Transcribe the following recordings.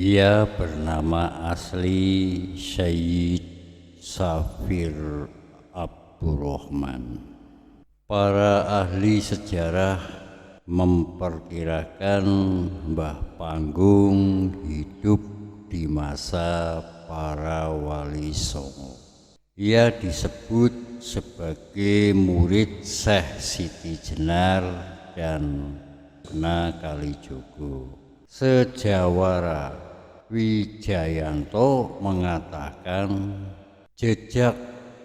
Ia bernama asli Syed Safir Abdurrahman. Para ahli sejarah memperkirakan Mbah Panggung hidup di masa para wali songo. Ia disebut sebagai murid Syekh Siti Jenar dan Kena Kalijogo. Sejawara Wijayanto mengatakan jejak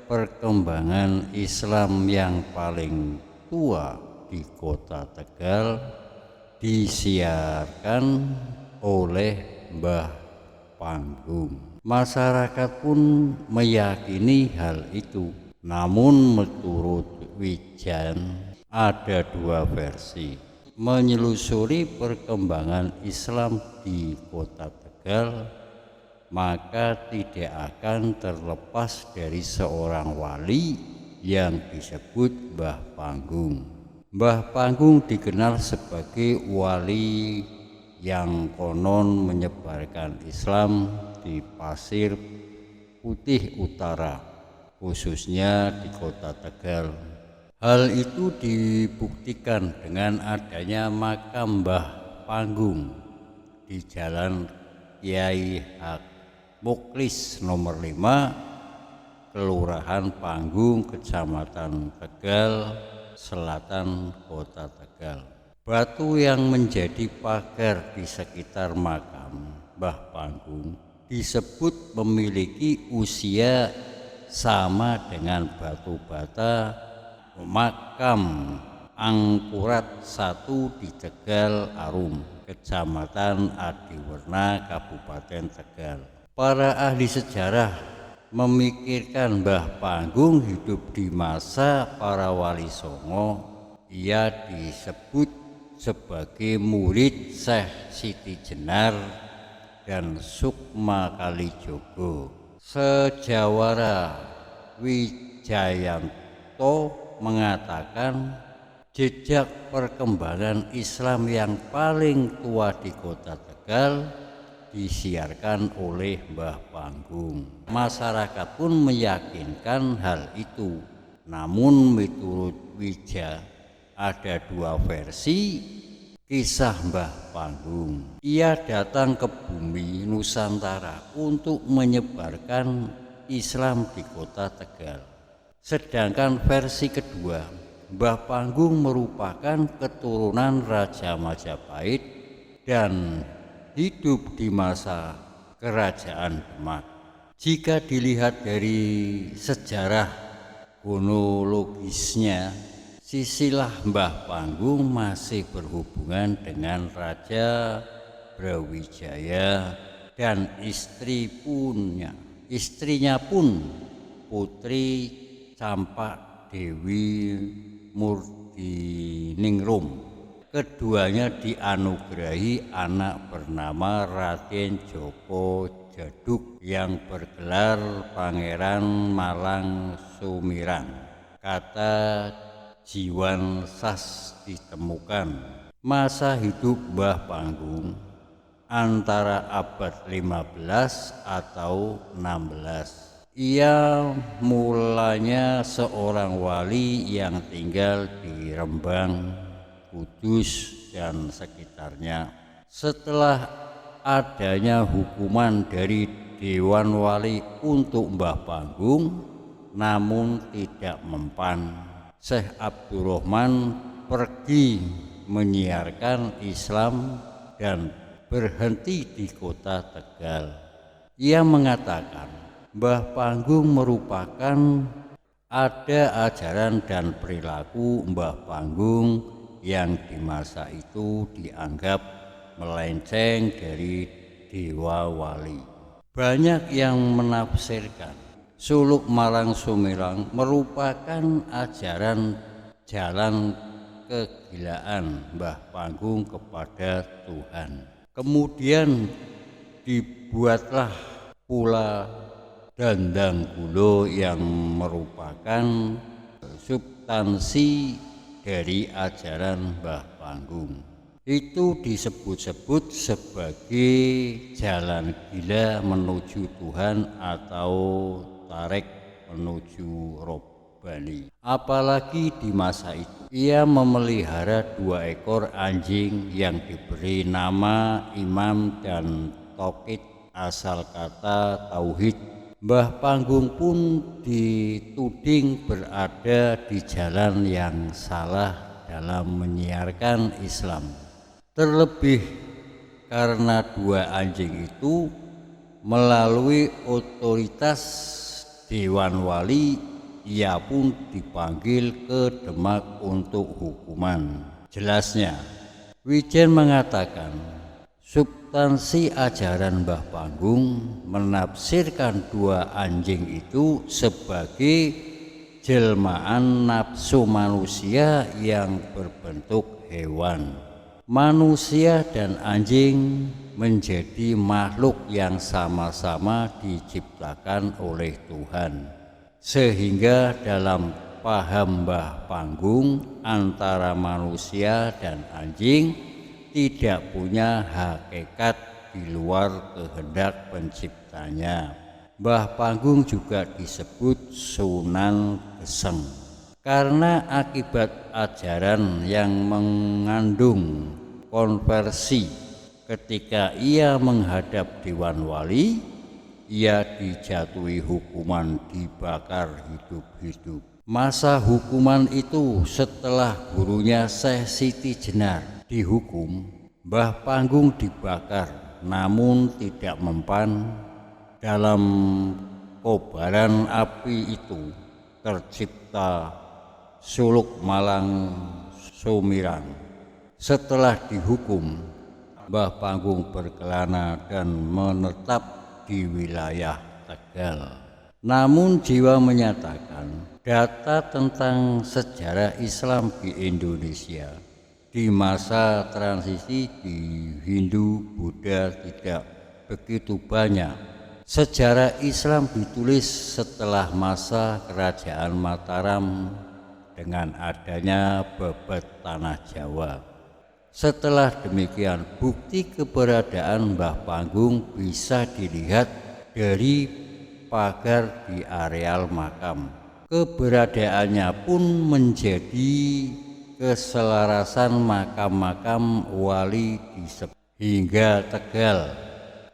perkembangan Islam yang paling tua di kota Tegal disiarkan oleh Mbah Panggung. Masyarakat pun meyakini hal itu. Namun menurut Wijan ada dua versi. Menyelusuri perkembangan Islam di kota Tegal, maka tidak akan terlepas dari seorang wali yang disebut Mbah Panggung. Mbah Panggung dikenal sebagai wali yang konon menyebarkan Islam di Pasir Putih Utara, khususnya di kota Tegal. Hal itu dibuktikan dengan adanya makam Mbah Panggung di Jalan Kiai Hak Muklis nomor 5, Kelurahan Panggung, Kecamatan Tegal Selatan, Kota Tegal. Batu yang menjadi pagar di sekitar makam Mbah Panggung disebut memiliki usia sama dengan batu bata makam Angkurat 1 di Tegal Arum, Kecamatan Adiwerna, Kabupaten Tegal. Para ahli sejarah memikirkan Mbah Panggung hidup di masa para wali songo. Ia disebut sebagai murid Syekh Siti Jenar dan Sukma Kalijogo. Sejawara Wijayanto mengatakan jejak perkembangan Islam yang paling tua di kota Tegal disiarkan oleh Mbah Panggung. Masyarakat pun meyakinkan hal itu. Namun menurut Wija ada dua versi kisah Mbah Panggung. Ia datang ke bumi Nusantara untuk menyebarkan Islam di kota Tegal. Sedangkan versi kedua, Mbah Panggung merupakan keturunan Raja Majapahit dan hidup di masa Kerajaan Demak. Jika dilihat dari sejarah kronologisnya, silsilah Mbah Panggung masih berhubungan dengan Raja Brawijaya dan istrinya pun Putri Campak Dewi Murdiningrum. Keduanya dianugerahi anak bernama Raden Djoko Djaduk yang bergelar Pangeran Malang Sumiran. Kata Jiwan Sas ditemukan. Masa hidup Mbah Panggung antara abad 15 atau 16. Ia mulanya seorang wali yang tinggal di Rembang, Kudus dan sekitarnya. Setelah adanya hukuman dari Dewan Wali untuk Mbah Panggung, namun tidak mempan, Syekh Abdurrahman pergi menyiarkan Islam dan berhenti di kota Tegal. Ia mengatakan Mbah Panggung merupakan ada ajaran dan perilaku Mbah Panggung yang di masa itu dianggap melenceng dari dewa wali. Banyak yang menafsirkan suluk Malang Sumirang merupakan ajaran jalan kegilaan Mbah Panggung kepada Tuhan. Kemudian dibuatlah pula Dandang Gulo yang merupakan substansi dari ajaran Mbah Panggung. itu disebut-sebut sebagai jalan gila menuju Tuhan atau tarik menuju Robbani. Apalagi di masa itu ia memelihara 2 ekor anjing yang diberi nama Imam dan Tokit, asal kata tauhid. Mbah Panggung pun dituding berada di jalan yang salah dalam menyiarkan Islam. Terlebih karena 2 anjing itu melalui otoritas Dewan Wali, ia pun dipanggil ke Demak untuk hukuman. Jelasnya, Wijen mengatakan substansi ajaran Mbah Panggung menafsirkan 2 anjing itu sebagai jelmaan nafsu manusia yang berbentuk hewan. Manusia dan anjing menjadi makhluk yang sama-sama diciptakan oleh Tuhan, sehingga dalam paham Mbah Panggung antara manusia dan anjing tidak punya hakikat di luar kehendak penciptanya. Mbah Panggung juga disebut Sunan Geseng karena akibat ajaran yang mengandung konversi. Ketika ia menghadap Dewan Wali, ia dijatuhi hukuman dibakar hidup-hidup. Masa hukuman itu setelah gurunya Syekh Siti Jenar dihukum, Mbah Panggung dibakar, namun tidak mempan. Dalam kobaran api itu tercipta suluk malang sumiran. Setelah dihukum, Mbah Panggung berkelana dan menetap di wilayah Tegal. Namun jiwa menyatakan data tentang sejarah Islam di Indonesia di masa transisi di Hindu Buddha tidak begitu banyak. Sejarah Islam ditulis setelah masa Kerajaan Mataram dengan adanya Babad Tanah Jawa. Setelah demikian, bukti keberadaan Mbah Panggung bisa dilihat dari pagar di areal makam. Keberadaannya pun menjadi keselarasan makam-makam wali di hingga Tegal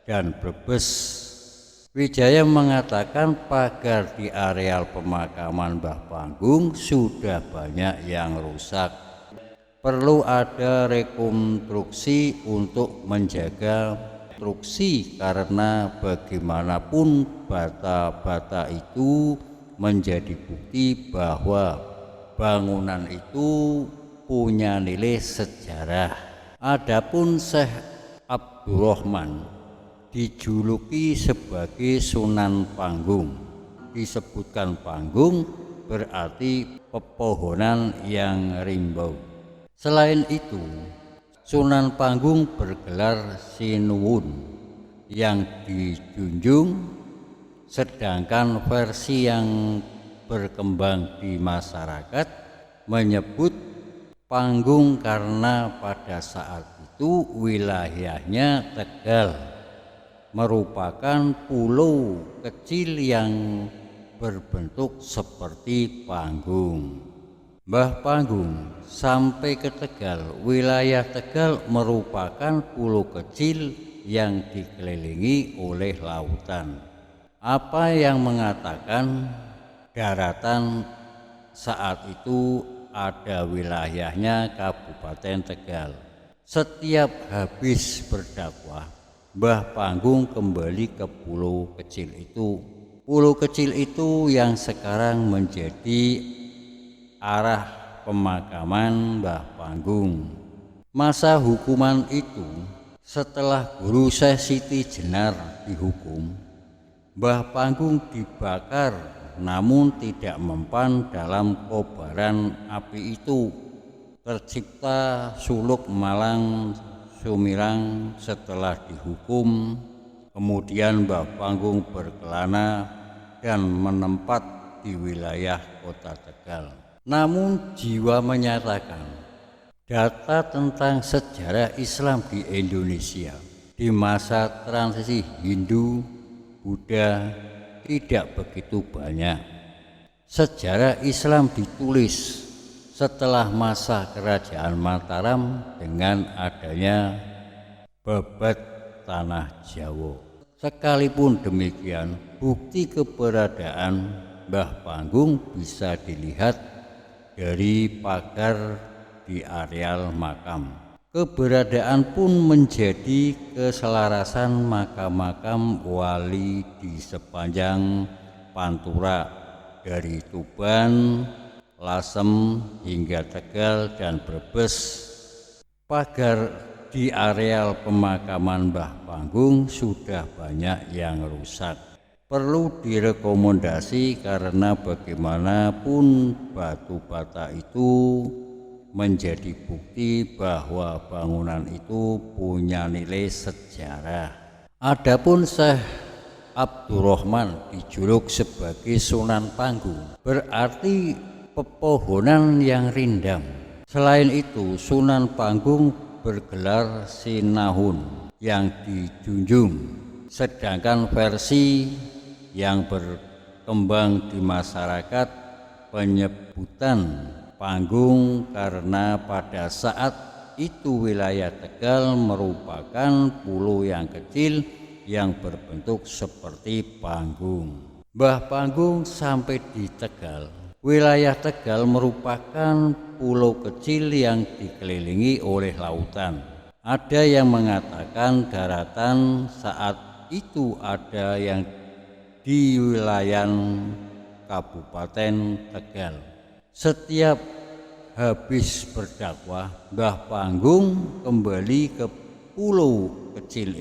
dan Brebes. Wijaya mengatakan pagar di areal pemakaman Mbah Panggung sudah banyak yang rusak. Perlu ada rekonstruksi untuk menjaga konstruksi karena bagaimanapun bata-bata itu menjadi bukti bahwa bangunan itu punya nilai sejarah. Adapun Syekh Abdurrahman dijuluki sebagai Sunan Panggung. Disebutkan panggung berarti pepohonan yang rimbau. Selain itu, Sunan Panggung bergelar Sinuwun yang dijunjung, sedangkan versi yang berkembang di masyarakat menyebut Panggung karena pada saat itu wilayahnya Tegal merupakan pulau kecil yang berbentuk seperti panggung. Mbah Panggung sampai ke Tegal. Wilayah Tegal merupakan pulau kecil yang dikelilingi oleh lautan. Apa yang mengatakan daratan saat itu ada wilayahnya Kabupaten Tegal. Setiap habis berdakwah, Mbah Panggung kembali ke pulau kecil itu. Pulau kecil itu yang sekarang menjadi arah pemakaman Mbah Panggung. Masa hukuman itu setelah guru Syekh Siti Jenar dihukum, Mbah Panggung dibakar namun tidak mempan dalam kobaran api itu. Tercipta suluk malang sumirang setelah dihukum. Kemudian Mbah Panggung berkelana dan menempat di wilayah kota Tegal. Namun jiwa menyatakan Data tentang sejarah Islam di Indonesia di masa transisi Hindu, Buddha tidak begitu banyak. Sejarah Islam ditulis setelah masa kerajaan Mataram dengan adanya babat tanah Jawa. Sekalipun demikian, bukti keberadaan Mbah Panggung bisa dilihat dari pagar di areal makam. Keberadaan pun menjadi keselarasan makam-makam wali di sepanjang Pantura dari Tuban, Lasem hingga Tegal dan Brebes. Pagar di areal pemakaman Mbah Panggung sudah banyak yang rusak. Perlu direkomendasi karena bagaimanapun batu bata itu menjadi bukti bahwa bangunan itu punya nilai sejarah. Adapun Syekh Abdurrahman dijuluk sebagai Sunan Panggung, berarti pepohonan yang rindang. Selain itu, Sunan Panggung bergelar Sinahun yang dijunjung, sedangkan versi yang berkembang di masyarakat penyebutan Panggung karena pada saat itu wilayah Tegal merupakan pulau yang kecil yang berbentuk seperti panggung. Mbah Panggung sampai di Tegal. Wilayah Tegal merupakan pulau kecil yang dikelilingi oleh lautan. Ada yang mengatakan daratan saat itu ada yang di wilayah Kabupaten Tegal. Setiap habis berdakwah, Mbah Panggung kembali ke pulau kecil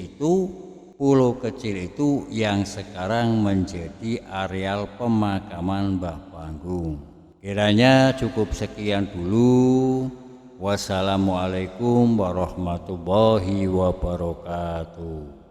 itu yang sekarang menjadi areal pemakaman Mbah Panggung. Kiranya cukup sekian dulu. Wassalamualaikum warahmatullahi wabarakatuh.